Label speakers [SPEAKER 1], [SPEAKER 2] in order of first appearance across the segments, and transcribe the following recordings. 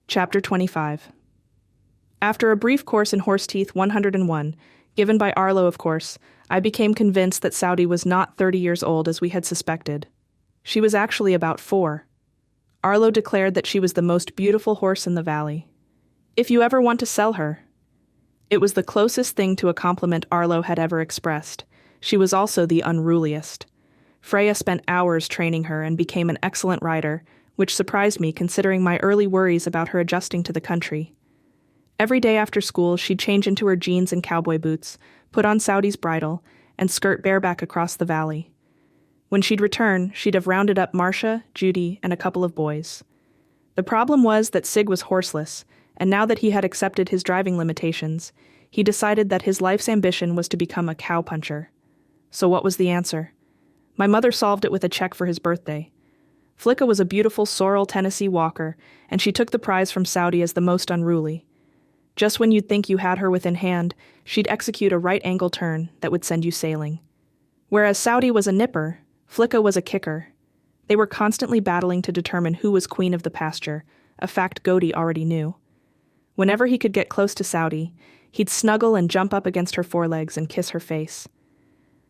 [SPEAKER 1] Chapter 25. After a brief course in horse teeth 101, given by Arlo of course, I became convinced that Saudi was not 30 years old as we had suspected. She was actually about 4. Arlo declared that she was the most beautiful horse in the valley. If you ever want to sell her. It was the closest thing to a compliment Arlo had ever expressed. She was also the unruliest. Freya spent hours training her and became an excellent rider, which surprised me considering my early worries about her adjusting to the country. Every day after school, she'd change into her jeans and cowboy boots, put on Saudi's bridle, and skirt bareback across the valley. When she'd return, she'd have rounded up Marcia, Judy, and a couple of boys. The problem was that Sig was horseless, and now that he had accepted his driving limitations, he decided that his life's ambition was to become a cowpuncher. So what was the answer? My mother solved it with a check for his birthday. Flicka was a beautiful sorrel Tennessee walker, and she took the prize from Saudi as the most unruly. Just when you'd think you had her within hand, she'd execute a right-angle turn that would send you sailing. Whereas Saudi was a nipper, Flicka was a kicker. They were constantly battling to determine who was queen of the pasture, a fact Godey already knew. Whenever he could get close to Saudi, he'd snuggle and jump up against her forelegs and kiss her face.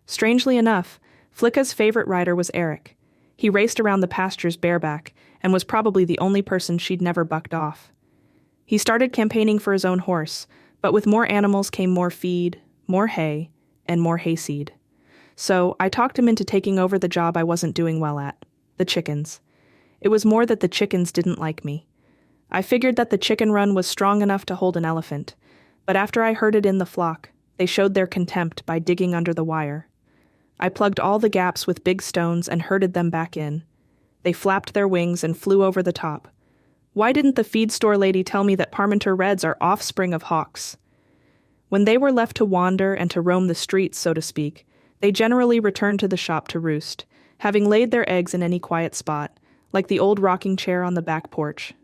[SPEAKER 1] Strangely enough, Flicka's favorite rider was Eric. He raced around the pastures bareback and was probably the only person she'd never bucked off. He started campaigning for his own horse, but with more animals came more feed, more hay, and more hayseed. So I talked him into taking over the job I wasn't doing well at, the chickens. It was more that the chickens didn't like me. I figured that the chicken run was strong enough to hold an elephant, but after I herded in the flock, they showed their contempt by digging under the wire. I plugged all the gaps with big stones and herded them back in. They flapped their wings and flew over the top. Why didn't the feed store lady tell me that Parmenter Reds are offspring of hawks? When they were left to wander and to roam the streets, so to speak, they generally returned to the shop to roost, having laid their eggs in any quiet spot, like the old rocking chair on the back porch.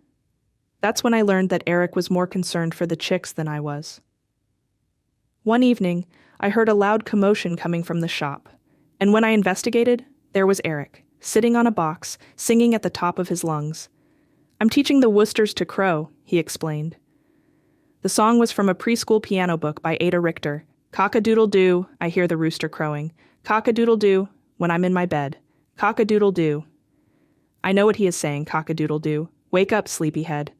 [SPEAKER 1] That's when I learned that Eric was more concerned for the chicks than I was. One evening, I heard a loud commotion coming from the shop. And when I investigated, there was Eric, sitting on a box, singing at the top of his lungs. "I'm teaching the Worcesters to crow," he explained. The song was from a preschool piano book by Ada Richter. "Cock-a-doodle-doo, I hear the rooster crowing. Cock-a-doodle-doo, when I'm in my bed. Cock-a-doodle-doo." I know what he is saying, cock-a-doodle-doo. Wake up, sleepyhead.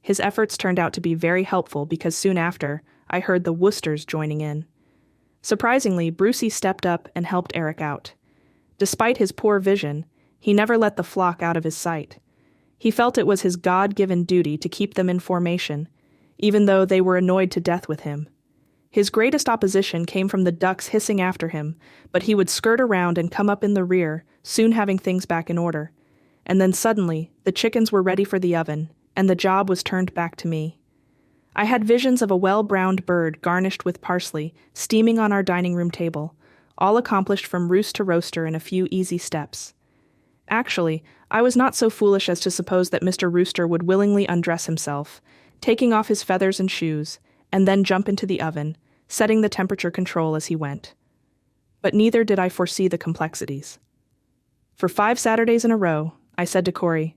[SPEAKER 1] His efforts turned out to be very helpful because soon after, I heard the Worcesters joining in. Surprisingly, Brucey stepped up and helped Eric out. Despite his poor vision, he never let the flock out of his sight. He felt it was his God-given duty to keep them in formation, even though they were annoyed to death with him. His greatest opposition came from the ducks hissing after him, but he would skirt around and come up in the rear, soon having things back in order. And then suddenly, the chickens were ready for the oven, and the job was turned back to me. I had visions of a well-browned bird garnished with parsley, steaming on our dining room table, all accomplished from roost to roaster in a few easy steps. Actually, I was not so foolish as to suppose that Mr. Rooster would willingly undress himself, taking off his feathers and shoes, and then jump into the oven, setting the temperature control as he went. But neither did I foresee the complexities. For 5 Saturdays in a row, I said to Corey,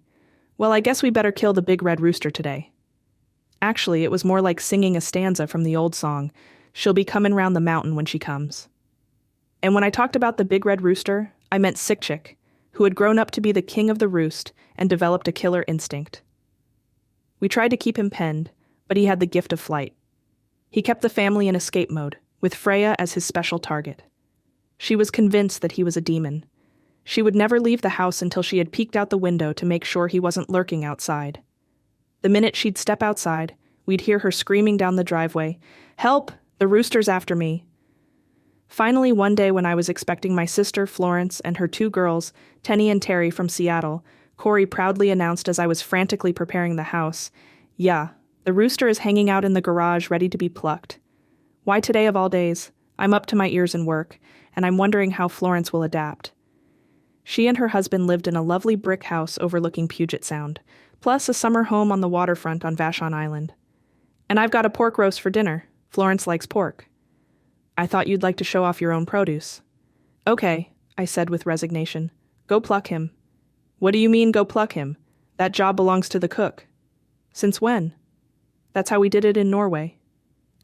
[SPEAKER 1] "Well, I guess we better kill the big red rooster today." Actually, it was more like singing a stanza from the old song, "She'll be comin' round the mountain when she comes." And when I talked about the big red rooster, I meant Sick Chick, who had grown up to be the king of the roost and developed a killer instinct. We tried to keep him penned, but he had the gift of flight. He kept the family in escape mode, with Freya as his special target. She was convinced that he was a demon. She would never leave the house until she had peeked out the window to make sure he wasn't lurking outside. The minute she'd step outside, we'd hear her screaming down the driveway, "Help! The rooster's after me!" Finally, one day when I was expecting my sister, Florence, and her 2 girls, Tenny and Terry, from Seattle, Corey proudly announced as I was frantically preparing the house, "Yeah, the rooster is hanging out in the garage ready to be plucked." Why today of all days? I'm up to my ears in work, and I'm wondering how Florence will adapt. She and her husband lived in a lovely brick house overlooking Puget Sound, plus a summer home on the waterfront on Vashon Island. And I've got a pork roast for dinner. Florence likes pork. I thought you'd like to show off your own produce. Okay, I said with resignation. Go pluck him. What do you mean, go pluck him? That job belongs to the cook. Since when? That's how we did it in Norway.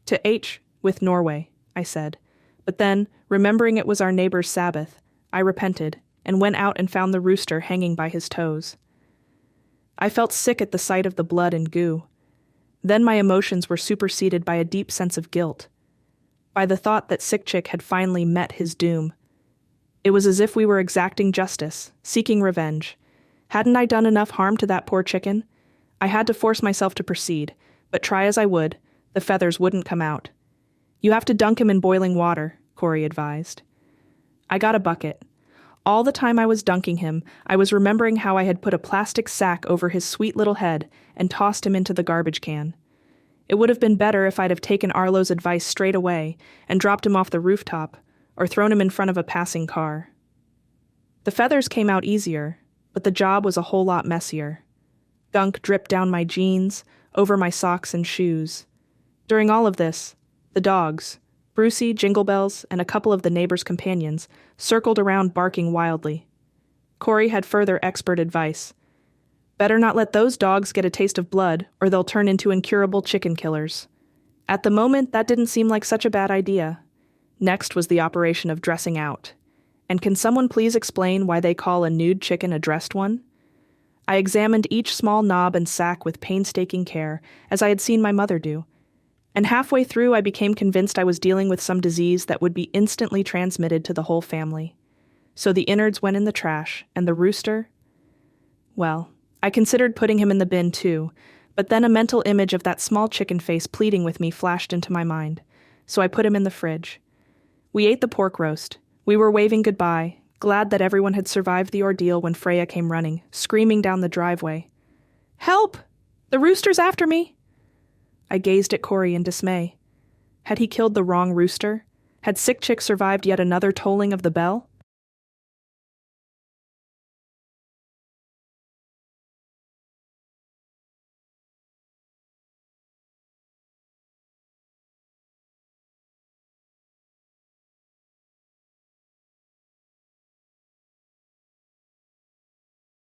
[SPEAKER 1] To H with Norway, I said. But then, remembering it was our neighbor's Sabbath, I repented and went out and found the rooster hanging by his toes. I felt sick at the sight of the blood and goo. Then my emotions were superseded by a deep sense of guilt, by the thought that Sick Chick had finally met his doom. It was as if we were exacting justice, seeking revenge. Hadn't I done enough harm to that poor chicken? I had to force myself to proceed, but try as I would, the feathers wouldn't come out. You have to dunk him in boiling water, Corey advised. I got a bucket. All the time I was dunking him, I was remembering how I had put a plastic sack over his sweet little head and tossed him into the garbage can. It would have been better if I'd have taken Arlo's advice straight away and dropped him off the rooftop or thrown him in front of a passing car. The feathers came out easier, but the job was a whole lot messier. Gunk dripped down my jeans, over my socks and shoes. During all of this, the dogs, Brucey, Jingle Bells, and a couple of the neighbors' companions, circled around barking wildly. Corey had further expert advice. Better not let those dogs get a taste of blood, or they'll turn into incurable chicken killers. At the moment, that didn't seem like such a bad idea. Next was the operation of dressing out. And can someone please explain why they call a nude chicken a dressed one? I examined each small knob and sack with painstaking care, as I had seen my mother do. And halfway through I became convinced I was dealing with some disease that would be instantly transmitted to the whole family. So the innards went in the trash, and the rooster? Well, I considered putting him in the bin too, but then a mental image of that small chicken face pleading with me flashed into my mind, so I put him in the fridge. We ate the pork roast. We were waving goodbye, glad that everyone had survived the ordeal when Freya came running, screaming down the driveway. "Help! The rooster's after me!" I gazed at Corey in dismay. Had he killed the wrong rooster? Had Sick Chick survived yet another tolling of the bell?